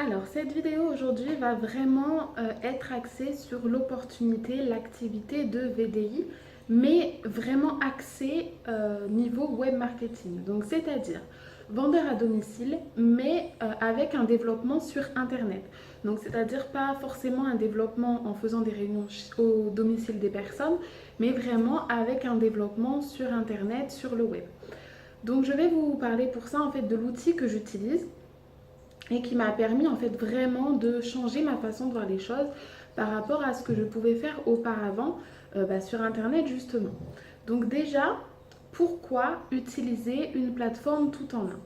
Alors, cette vidéo aujourd'hui va vraiment être axée sur l'opportunité, l'activité de VDI, mais vraiment axée niveau web marketing. Donc, c'est-à-dire vendeur à domicile, mais avec un développement sur Internet. Donc, c'est-à-dire pas forcément un développement en faisant des réunions au domicile des personnes, mais vraiment avec un développement sur Internet, sur le web. Donc, je vais vous parler pour ça en fait de l'outil que j'utilise et qui m'a permis en fait vraiment de changer ma façon de voir les choses par rapport à ce que je pouvais faire auparavant sur internet justement. Donc déjà, pourquoi utiliser une plateforme tout en un?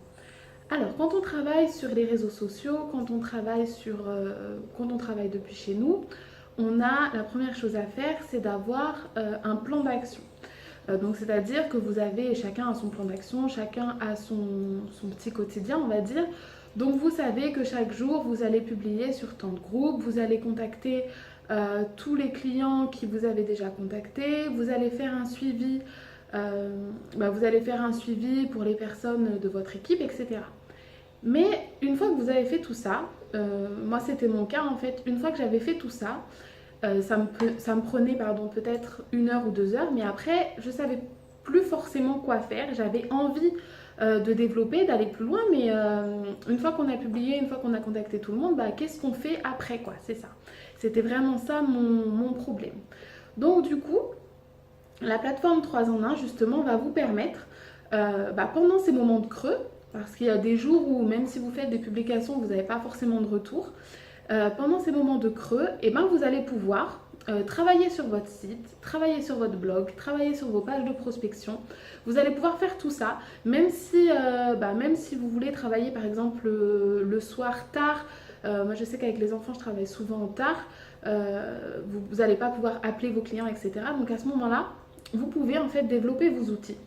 Alors, quand on travaille sur les réseaux sociaux, quand on travaille depuis chez nous, on a la première chose à faire, c'est d'avoir un plan d'action. Donc, c'est-à-dire que vous avez, chacun a son plan d'action, chacun a son petit quotidien, on va dire. Donc, vous savez que chaque jour, vous allez publier sur tant de groupes, vous allez contacter tous les clients qui vous avez déjà contactés, vous allez faire un suivi, pour les personnes de votre équipe, etc. Mais une fois que vous avez fait tout ça, moi c'était mon cas en fait, une fois que j'avais fait tout ça, ça me prenait peut-être 1 heure ou 2 heures, mais après je savais plus forcément quoi faire. J'avais envie de développer, d'aller plus loin, mais une fois qu'on a publié, une fois qu'on a contacté tout le monde, qu'est-ce qu'on fait après quoi? C'est ça. C'était vraiment ça mon problème. Donc du coup, la plateforme 3 en 1 justement va vous permettre, pendant ces moments de creux, parce qu'il y a des jours où même si vous faites des publications, vous n'avez pas forcément de retour. Pendant ces moments de creux, vous allez pouvoir travailler sur votre site, travailler sur votre blog, travailler sur vos pages de prospection. Vous allez pouvoir faire tout ça, même si vous voulez travailler par exemple le soir tard. Moi je sais qu'avec les enfants je travaille souvent tard. Vous n'allez pas pouvoir appeler vos clients, etc. Donc à ce moment-là, vous pouvez en fait développer vos outils.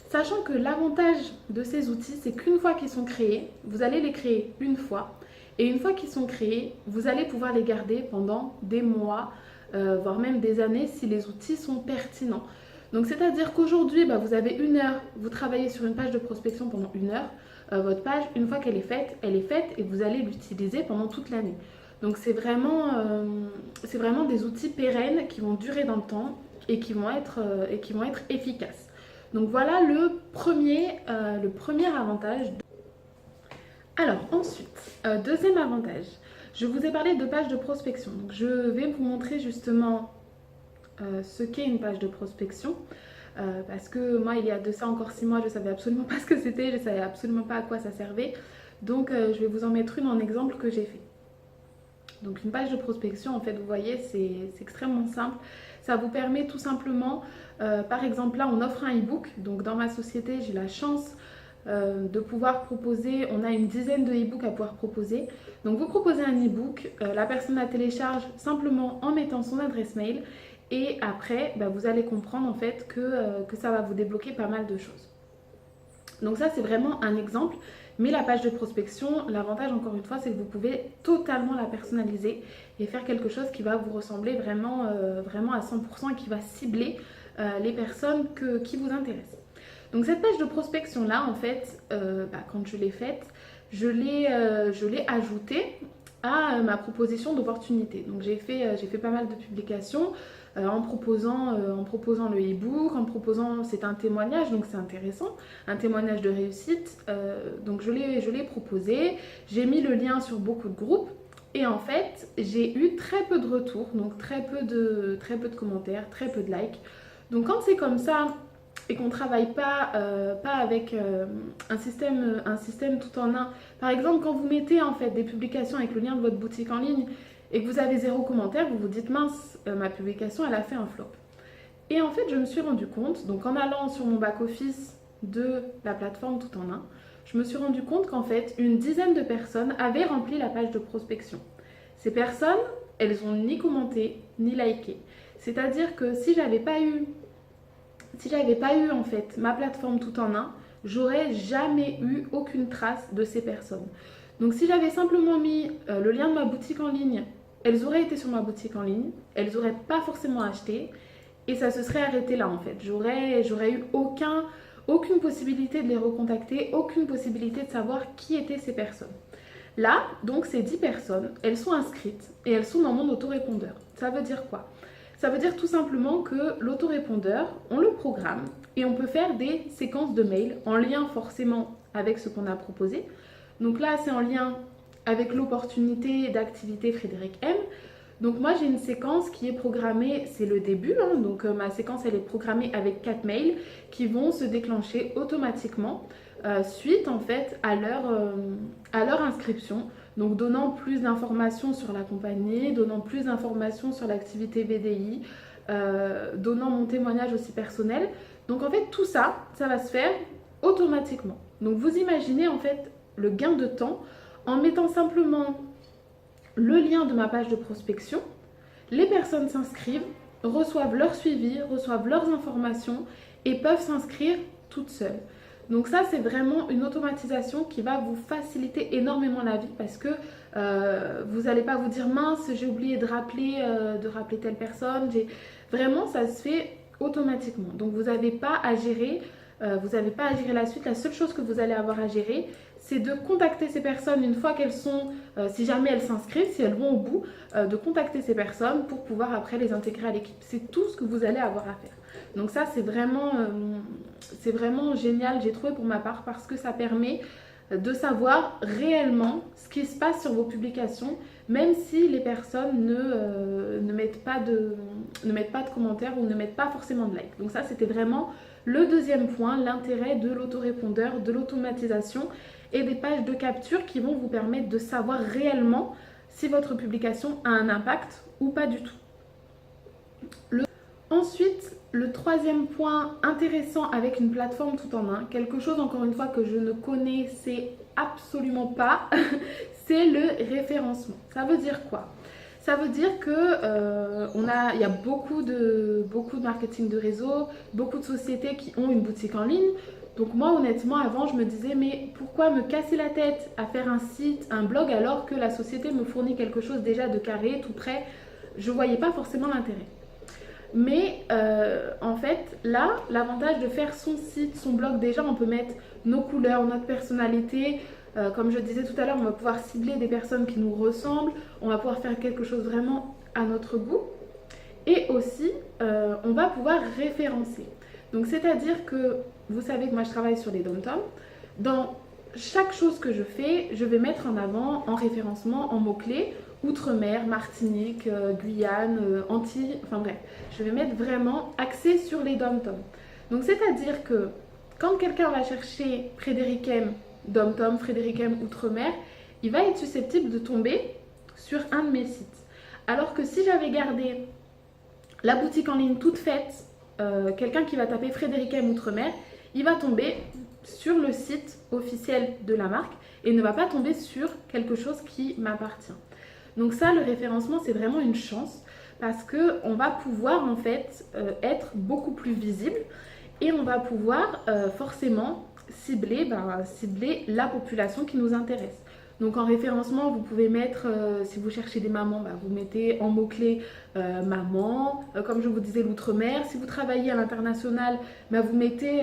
Sachant que l'avantage de ces outils, c'est qu'une fois qu'ils sont créés, vous allez les créer une fois. Et une fois qu'ils sont créés, vous allez pouvoir les garder pendant des mois, voire même des années si les outils sont pertinents. Donc c'est-à-dire qu'aujourd'hui, vous avez 1 heure, vous travaillez sur une page de prospection pendant 1 heure. Votre page, une fois qu'elle est faite et vous allez l'utiliser pendant toute l'année. Donc c'est vraiment des outils pérennes qui vont durer dans le temps et qui vont être efficaces. Donc voilà le premier avantage. Alors ensuite, deuxième avantage, je vous ai parlé de page de prospection. Donc, je vais vous montrer justement ce qu'est une page de prospection. Parce que moi, il y a de ça encore 6 mois, je ne savais absolument pas ce que c'était, je ne savais absolument pas à quoi ça servait. Donc je vais vous en mettre une en exemple que j'ai fait. Donc une page de prospection, en fait, vous voyez, c'est extrêmement simple. Ça vous permet tout simplement, par exemple là, on offre un e-book. Donc dans ma société, j'ai la chance de pouvoir proposer, on a une dizaine de e-books à pouvoir proposer. Donc vous proposez un e-book, la personne la télécharge simplement en mettant son adresse mail. Et après, vous allez comprendre en fait que ça va vous débloquer pas mal de choses. Donc ça, c'est vraiment un exemple. Mais la page de prospection, l'avantage encore une fois, c'est que vous pouvez totalement la personnaliser et faire quelque chose qui va vous ressembler vraiment à 100% et qui va cibler les personnes qui vous intéressent. Donc cette page de prospection là, en fait, quand je l'ai faite, je l'ai ajoutée à ma proposition d'opportunité. Donc j'ai fait pas mal de publications en proposant le e-book, en proposant, c'est un témoignage, donc c'est intéressant, un témoignage de réussite. Donc je l'ai proposé, j'ai mis le lien sur beaucoup de groupes. Et en fait, j'ai eu très peu de retours, donc très peu de commentaires, très peu de likes. Donc quand c'est comme ça et qu'on ne travaille pas avec un système tout en un, par exemple quand vous mettez en fait des publications avec le lien de votre boutique en ligne et que vous avez 0 commentaire, vous vous dites mince, ma publication elle a fait un flop. Et en fait je me suis rendu compte, donc en allant sur mon back-office de la plateforme tout en un, je me suis rendu compte qu'en fait une dizaine de personnes avaient rempli la page de prospection. Ces personnes, elles ont ni commenté ni liké. C'est-à-dire que si j'avais pas eu en fait ma plateforme tout en un, j'aurais jamais eu aucune trace de ces personnes. Donc si j'avais simplement mis le lien de ma boutique en ligne, elles auraient été sur ma boutique en ligne, elles n'auraient pas forcément acheté et ça se serait arrêté là en fait. J'aurais eu aucune possibilité de les recontacter, aucune possibilité de savoir qui étaient ces personnes. Là, donc ces 10 personnes, elles sont inscrites et elles sont dans mon autorépondeur. Ça veut dire quoi? Ça veut dire tout simplement que l'autorépondeur, on le programme et on peut faire des séquences de mails en lien forcément avec ce qu'on a proposé. Donc là, c'est en lien avec l'opportunité d'activité Frédéric M. Donc moi, j'ai une séquence qui est programmée, c'est le début, hein, donc ma séquence, elle est programmée avec 4 mails qui vont se déclencher automatiquement suite en fait à leur inscription. Donc donnant plus d'informations sur la compagnie, donnant plus d'informations sur l'activité VDI, donnant mon témoignage aussi personnel. Donc en fait, tout ça, ça va se faire automatiquement. Donc vous imaginez en fait le gain de temps en mettant simplement le lien de ma page de prospection. Les personnes s'inscrivent, reçoivent leur suivi, reçoivent leurs informations et peuvent s'inscrire toutes seules. Donc ça, c'est vraiment une automatisation qui va vous faciliter énormément la vie parce que vous n'allez pas vous dire mince, j'ai oublié de rappeler telle personne. Vraiment, ça se fait automatiquement. Donc vous n'avez pas à gérer, la suite. La seule chose que vous allez avoir à gérer, c'est de contacter ces personnes une fois qu'elles sont, si jamais elles s'inscrivent, si elles vont au bout, de contacter ces personnes pour pouvoir après les intégrer à l'équipe. C'est tout ce que vous allez avoir à faire. Donc ça, c'est vraiment génial, j'ai trouvé pour ma part, parce que ça permet de savoir réellement ce qui se passe sur vos publications, même si les personnes ne mettent pas de commentaires ou ne mettent pas forcément de likes. Donc ça, c'était vraiment le deuxième point, l'intérêt de l'autorépondeur, de l'automatisation et des pages de capture qui vont vous permettre de savoir réellement si votre publication a un impact ou pas du tout. Ensuite, le troisième point intéressant avec une plateforme tout en un, quelque chose encore une fois que je ne connaissais absolument pas, c'est le référencement. Ça veut dire quoi? Ça veut dire que il y a beaucoup de marketing de réseau, beaucoup de sociétés qui ont une boutique en ligne. Donc moi, honnêtement, avant, je me disais, mais pourquoi me casser la tête à faire un site, un blog, alors que la société me fournit quelque chose déjà de carré, tout prêt? Je ne voyais pas forcément l'intérêt. Mais en fait, là, l'avantage de faire son site, son blog, déjà, on peut mettre nos couleurs, notre personnalité. Comme je disais tout à l'heure, on va pouvoir cibler des personnes qui nous ressemblent. On va pouvoir faire quelque chose vraiment à notre goût. Et aussi, on va pouvoir référencer. Donc, c'est-à-dire que, vous savez que moi, je travaille sur les dom-toms. Dans chaque chose que je fais, je vais mettre en avant, en référencement, en mots-clés, Outre-mer, Martinique, Guyane, Antilles, enfin bref. Je vais mettre vraiment axé sur les dom-toms. Donc, c'est-à-dire que quand quelqu'un va chercher Frédéric M, dom-tom, Frédéric M, Outre-mer, il va être susceptible de tomber sur un de mes sites. Alors que si j'avais gardé la boutique en ligne toute faite, quelqu'un qui va taper Frédéric M, Outre-mer, il va tomber sur le site officiel de la marque et ne va pas tomber sur quelque chose qui m'appartient. Donc ça, le référencement, c'est vraiment une chance parce qu'on va pouvoir en fait être beaucoup plus visible et on va pouvoir forcément cibler la population qui nous intéresse. Donc en référencement, vous pouvez mettre, si vous cherchez des mamans, vous mettez en mots-clés maman, comme je vous disais l'outre-mer. Si vous travaillez à l'international, vous mettez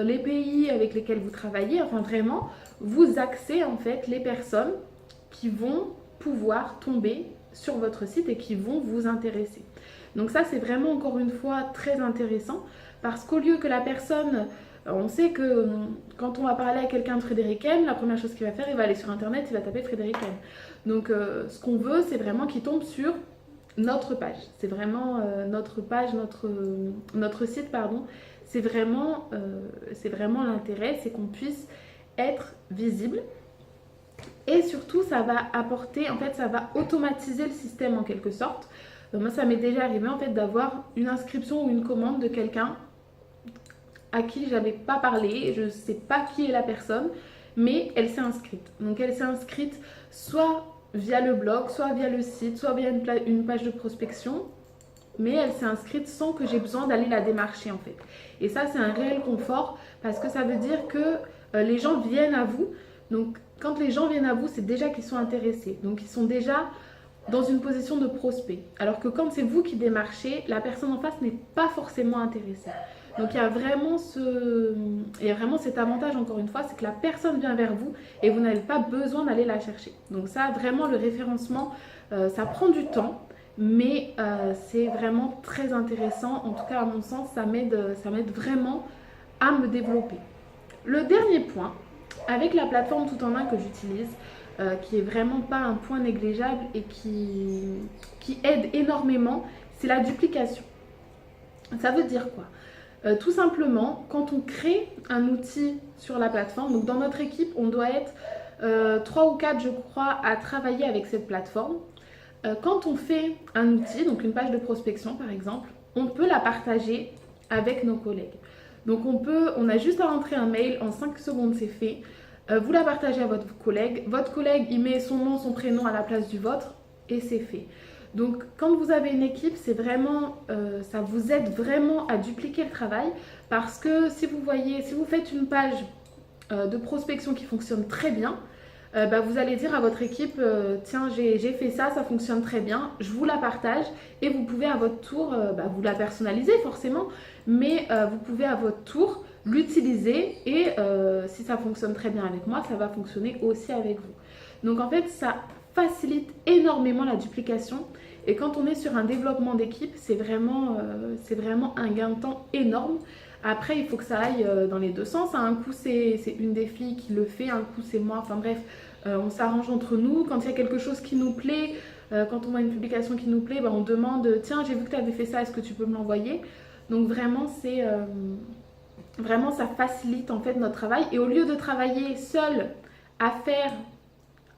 les pays avec lesquels vous travaillez. Enfin vraiment, vous axez en fait les personnes qui vont pouvoir tomber sur votre site et qui vont vous intéresser. Donc ça, c'est vraiment encore une fois très intéressant parce qu'au lieu que la personne... On sait que quand on va parler à quelqu'un de Frédéric M, la première chose qu'il va faire, il va aller sur internet, il va taper Frédéric M. Donc ce qu'on veut, c'est vraiment qu'il tombe sur notre page. C'est vraiment notre page, notre site, pardon. C'est vraiment l'intérêt, c'est qu'on puisse être visible. Et surtout, ça va apporter, en fait, ça va automatiser le système en quelque sorte. Moi, ça m'est déjà arrivé en fait d'avoir une inscription ou une commande de quelqu'un à qui je n'avais pas parlé, je ne sais pas qui est la personne, mais elle s'est inscrite. Donc elle s'est inscrite soit via le blog, soit via le site, soit via une page de prospection, mais elle s'est inscrite sans que j'ai besoin d'aller la démarcher en fait. Et ça, c'est un réel confort parce que ça veut dire que les gens viennent à vous. Donc quand les gens viennent à vous, c'est déjà qu'ils sont intéressés. Donc ils sont déjà dans une position de prospect. Alors que quand c'est vous qui démarchez, la personne en face n'est pas forcément intéressée. Donc il y a vraiment cet avantage encore une fois, c'est que la personne vient vers vous et vous n'avez pas besoin d'aller la chercher. Donc ça, vraiment, le référencement, ça prend du temps, mais c'est vraiment très intéressant. En tout cas, à mon sens, ça m'aide vraiment à me développer. Le dernier point, avec la plateforme tout en un que j'utilise, qui est vraiment pas un point négligeable et qui aide énormément, c'est la duplication. Ça veut dire quoi? Tout simplement, quand on crée un outil sur la plateforme, donc dans notre équipe, on doit être 3 ou 4, je crois, à travailler avec cette plateforme. Quand on fait un outil, donc une page de prospection par exemple, on peut la partager avec nos collègues. Donc on a juste à rentrer un mail, en 5 secondes c'est fait. Vous la partagez à votre collègue il met son nom, son prénom à la place du vôtre et c'est fait. Donc quand vous avez une équipe, c'est vraiment, ça vous aide vraiment à dupliquer le travail parce que si vous faites une page de prospection qui fonctionne très bien, vous allez dire à votre équipe, tiens j'ai fait ça, ça fonctionne très bien, je vous la partage et vous pouvez à votre tour, vous la personnaliser forcément, mais vous pouvez à votre tour l'utiliser et si ça fonctionne très bien avec moi, ça va fonctionner aussi avec vous. Donc en fait, ça facilite énormément la duplication et quand on est sur un développement d'équipe, c'est vraiment un gain de temps énorme. Après, il faut que ça aille dans les deux sens. Un coup, c'est une des filles qui le fait, un coup, c'est moi. Enfin bref, on s'arrange entre nous. Quand il y a quelque chose qui nous plaît, quand on voit une publication qui nous plaît, on demande « Tiens, j'ai vu que tu avais fait ça, est-ce que tu peux me l'envoyer ?» Donc vraiment, vraiment, ça facilite en fait notre travail. Et au lieu de travailler seul à faire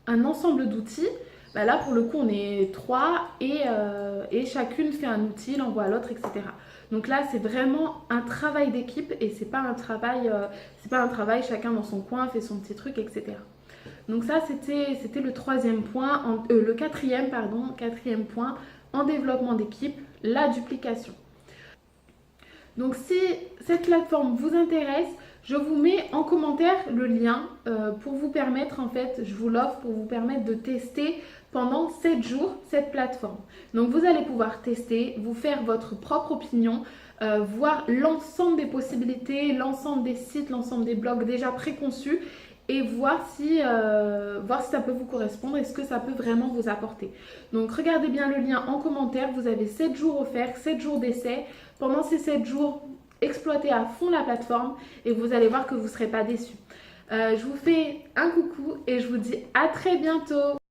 un ensemble d'outils, là pour le coup on est 3 et chacune fait un outil, l'envoie à l'autre, etc. Donc là c'est vraiment un travail d'équipe et c'est pas un travail chacun dans son coin fait son petit truc, etc. Donc ça c'était le troisième point, le quatrième point en développement d'équipe, la duplication. Donc si cette plateforme vous intéresse, je vous mets en commentaire le lien pour vous permettre, en fait, je vous l'offre pour vous permettre de tester pendant 7 jours cette plateforme. Donc vous allez pouvoir tester, vous faire votre propre opinion, voir l'ensemble des possibilités, l'ensemble des sites, l'ensemble des blogs déjà préconçus et voir si ça peut vous correspondre et ce que ça peut vraiment vous apporter. Donc regardez bien le lien en commentaire, vous avez 7 jours offerts, 7 jours d'essai. Pendant ces 7 jours, exploitez à fond la plateforme et vous allez voir que vous ne serez pas déçus. Je vous fais un coucou et je vous dis à très bientôt.